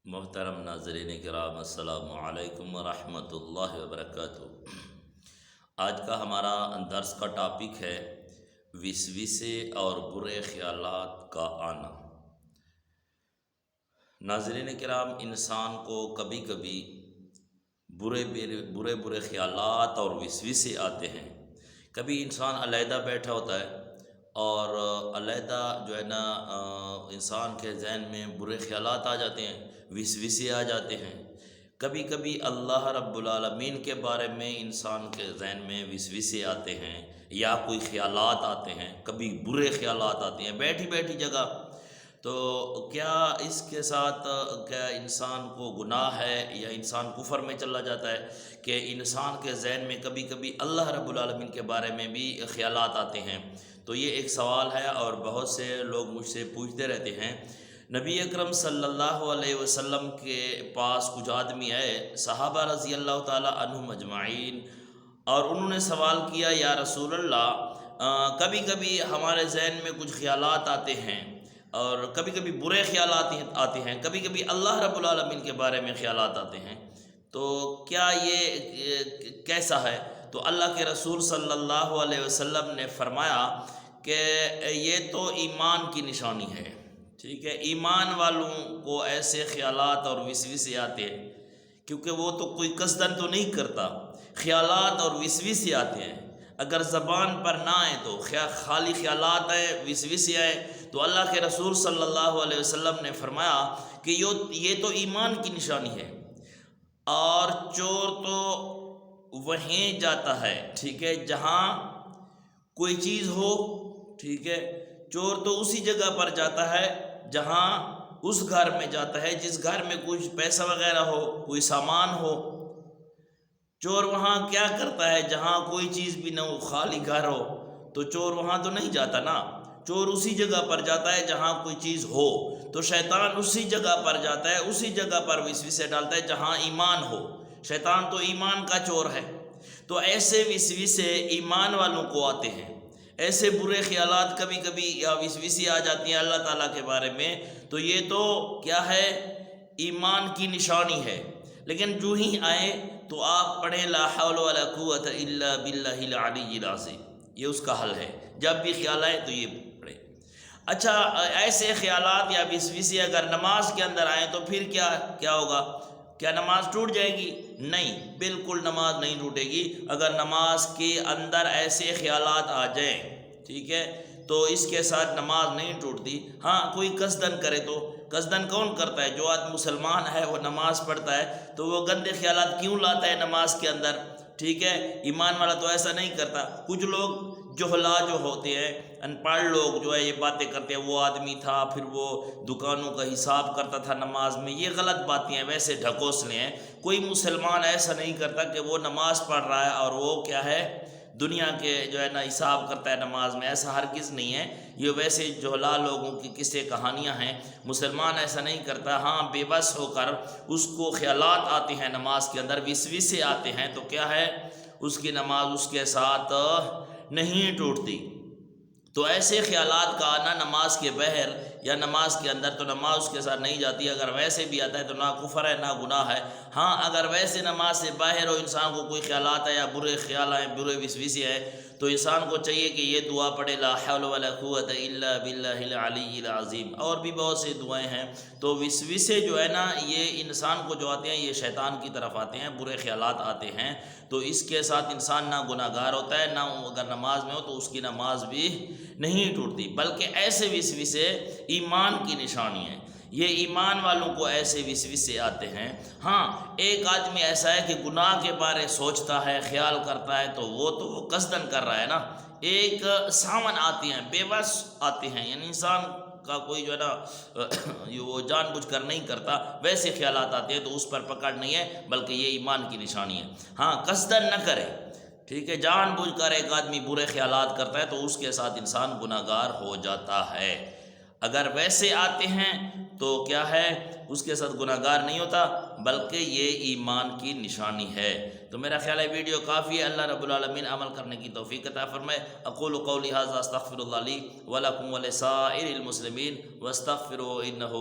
محترم ناظرین کرام، السلام علیکم ورحمۃ اللہ وبرکاتہ۔ آج کا ہمارا درس کا ٹاپک ہے وسوسے اور برے خیالات کا آنا۔ ناظرین کرام، انسان کو کبھی کبھی برے خیالات اور وسوسے آتے ہیں۔ کبھی انسان علیحدہ بیٹھا ہوتا ہے اور علیحدہ انسان کے ذہن میں برے خیالات آ جاتے ہیں، وسوسے آ جاتے ہیں۔ کبھی کبھی اللہ رب العالمین کے بارے میں انسان کے ذہن میں وسوسے آتے ہیں یا کوئی خیالات آتے ہیں، کبھی برے خیالات آتے ہیں بیٹھی بیٹھی جگہ۔ تو کیا اس کے ساتھ کیا انسان کو گناہ ہے یا انسان کفر میں چلا جاتا ہے کہ انسان کے ذہن میں کبھی کبھی اللہ رب العالمین کے بارے میں بھی خیالات آتے ہیں؟ تو یہ ایک سوال ہے اور بہت سے لوگ مجھ سے پوچھتے رہتے ہیں۔ نبی اکرم صلی اللہ علیہ وسلم کے پاس کچھ آدمی آئے، صحابہ رضی اللہ تعالی عنہم اجمعین، اور انہوں نے سوال کیا، یا رسول اللہ، کبھی کبھی ہمارے ذہن میں کچھ خیالات آتے ہیں اور کبھی کبھی برے خیالات آتے ہیں، کبھی کبھی اللہ رب العالمین کے بارے میں خیالات آتے ہیں، تو کیا یہ کیسا ہے؟ تو اللہ کے رسول صلی اللہ علیہ وسلم نے فرمایا کہ یہ تو ایمان کی نشانی ہے، ٹھیک ہے؟ ایمان والوں کو ایسے خیالات اور وسوسے آتے ہیں کیونکہ وہ تو کوئی قصدن تو نہیں کرتا، خیالات اور وسوسے آتے ہیں۔ اگر زبان پر نہ آئے تو خالی خیالات آئے، وسوسے آئے، تو اللہ کے رسول صلی اللہ علیہ وسلم نے فرمایا کہ یہ تو ایمان کی نشانی ہے۔ اور چور تو وہیں جاتا ہے، ٹھیک ہے، جہاں کوئی چیز ہو، ٹھیک ہے، چور تو اسی جگہ پر جاتا ہے جہاں اس گھر میں جاتا ہے جس گھر میں کچھ پیسہ وغیرہ ہو، کوئی سامان ہو۔ چور وہاں کیا کرتا ہے؟ جہاں کوئی چیز بھی نہ ہو، خالی گھر ہو، تو چور وہاں تو نہیں جاتا نا، چور اسی جگہ پر جاتا ہے جہاں کوئی چیز ہو۔ تو شیطان اسی جگہ پر جاتا ہے، اسی جگہ پر وسوسے ڈالتا ہے جہاں ایمان ہو۔ شیطان تو ایمان کا چور ہے۔ تو ایسے وسوسے ایمان والوں کو آتے ہیں، ایسے برے خیالات کبھی کبھی یا وسوسے آ جاتی ہیں اللہ تعالیٰ کے بارے میں، تو یہ تو کیا ہے؟ ایمان کی نشانی ہے۔ لیکن جو ہی آئے تو آپ پڑھیں لا حول ولا قوت الا باللہ العلی العظیم، یہ اس کا حل ہے۔ جب بھی خیال آئے تو یہ پڑھیں۔ اچھا، ایسے خیالات یا وسوسے اگر نماز کے اندر آئیں تو پھر کیا ہوگا؟ کیا نماز ٹوٹ جائے گی؟ نہیں، بالکل نماز نہیں ٹوٹے گی۔ اگر نماز کے اندر ایسے خیالات آ جائیں، ٹھیک ہے، تو اس کے ساتھ نماز نہیں ٹوٹتی۔ ہاں، کوئی قصدن کرے تو، قصدن کون کرتا ہے؟ جو آدمی مسلمان ہے وہ نماز پڑھتا ہے تو وہ گندے خیالات کیوں لاتا ہے نماز کے اندر؟ ٹھیک ہے، ایمان والا تو ایسا نہیں کرتا۔ کچھ لوگ جہلا جو ہوتے ہیں، ان پڑھ لوگ جو ہے یہ باتیں کرتے ہیں، وہ آدمی تھا پھر وہ دکانوں کا حساب کرتا تھا نماز میں، یہ غلط باتیں ہیں، ویسے ڈھکوسلے ہیں۔ کوئی مسلمان ایسا نہیں کرتا کہ وہ نماز پڑھ رہا ہے اور وہ کیا ہے؟ دنیا کے حساب کرتا ہے نماز میں، ایسا ہرگز نہیں ہے۔ یہ ویسے جہلا لوگوں کی قصے کہانیاں ہیں، مسلمان ایسا نہیں کرتا۔ ہاں، بے بس ہو کر اس کو خیالات آتے ہیں نماز کے اندر، وسوسے آتے ہیں، تو کیا ہے؟ اس کی نماز اس کے ساتھ نہیں ٹوٹتی۔ تو ایسے خیالات کا آنا نماز کے بہر یا نماز کے اندر، تو نماز اس کے ساتھ نہیں جاتی۔ اگر ویسے بھی آتا ہے تو نہ کفر ہے نہ گناہ ہے۔ ہاں، اگر ویسے نماز سے باہر ہو، انسان کو کوئی خیالات آئے یا برے خیال آئے، برے وسوسے آئے، تو انسان کو چاہیے کہ یہ دعا پڑھے لا حول ولا قوت الا باللہ العلی العظیم۔ اور بھی بہت سی دعائیں ہیں۔ تو وسوسے جو ہے نا، یہ انسان کو جو آتے ہیں یہ شیطان کی طرف آتے ہیں، برے خیالات آتے ہیں، تو اس کے ساتھ انسان نہ گناہ گار ہوتا ہے، نہ اگر نماز میں ہو تو اس کی نماز بھی نہیں ٹوٹتی، بلکہ ایسے وسوسے ایمان کی نشانی ہے۔ یہ ایمان والوں کو ایسے وسوسے آتے ہیں۔ ہاں، ایک آدمی ایسا ہے کہ گناہ کے بارے سوچتا ہے، خیال کرتا ہے، تو وہ قصدن کر رہا ہے نا۔ ایک ساون آتے ہیں، بے بس آتے ہیں، یعنی انسان کا کوئی جو ہے نا وہ جان بوجھ کر نہیں کرتا، ویسے خیالات آتے ہیں، تو اس پر پکڑ نہیں ہے، بلکہ یہ ایمان کی نشانی ہے۔ ہاں، قصدن نہ کرے، ٹھیک ہے، جان بوجھ کر ایک آدمی برے خیالات کرتا ہے تو اس کے ساتھ انسان گناہ گار ہو جاتا ہے۔ اگر ویسے آتے ہیں تو کیا ہے؟ اس کے ساتھ گناہ گار نہیں ہوتا، بلکہ یہ ایمان کی نشانی ہے۔ تو میرا خیال ہے ویڈیو کافی ہے۔ اللہ رب العالمین عمل کرنے کی توفیق عطا فرمائے۔ اقول قولی ھذا استغفر اللہ لی ولکم ولسائر المسلمین واستغفروہ انہ